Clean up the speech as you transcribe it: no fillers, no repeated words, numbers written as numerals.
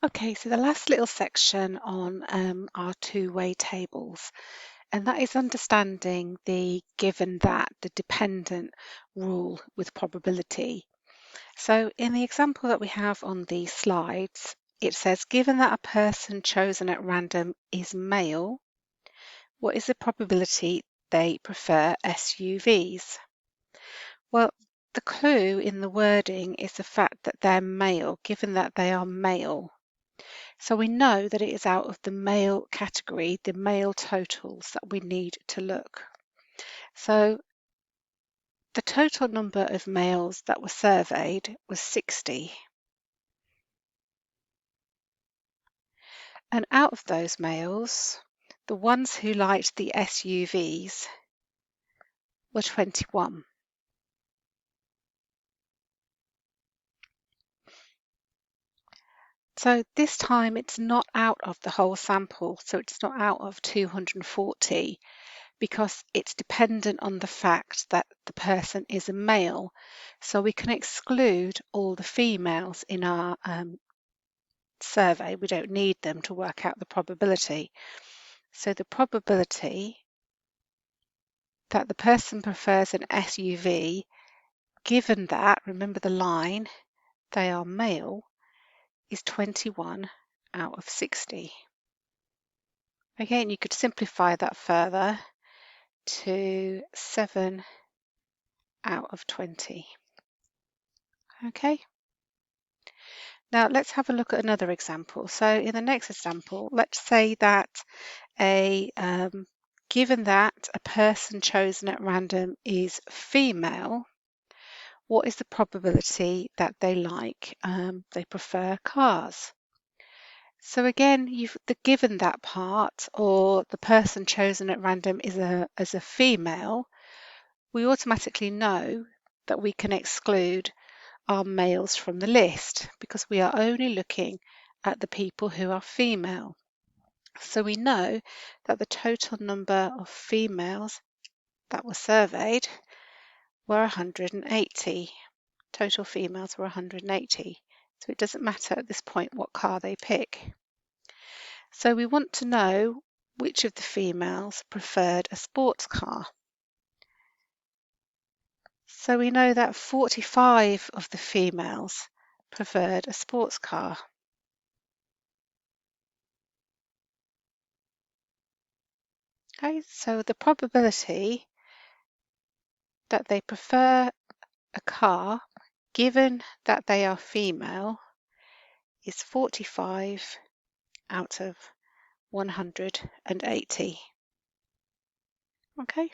Okay, so the last little section on our two-way tables, and that is understanding the given that, the dependent rule with probability. So in the example that we have on the slides, it says, given that a person chosen at random is male, what is the probability they prefer SUVs? Well, the clue in the wording is the fact that they're male, given that they are male. So we know that it is out of the male category, the male totals that we need to look. So the total number of males that were surveyed was 60. And out of those males, the ones who liked the SUVs were 21. So this time it's not out of the whole sample, so it's not out of 240 because it's dependent on the fact that the person is a male. So we can exclude all the females in our survey. We don't need them to work out the probability. So the probability that the person prefers an SUV, given that, remember the line, they are male, is 21 out of 60. Again, you could simplify that further to 7 out of 20. Okay. Now let's have a look at another example. So in the next example, let's say that given that a person chosen at random is female, what is the probability that they prefer cars? So again, you've given that part, or the person chosen at random is a female, we automatically know that we can exclude our males from the list because we are only looking at the people who are female. So we know that the total number of females that were surveyed were 180. Total females were 180. So it doesn't matter at this point what car they pick. So we want to know which of the females preferred a sports car. So we know that 45 of the females preferred a sports car. Okay, so the probability that they prefer a car, given that they are female, is 45 out of 180. Okay.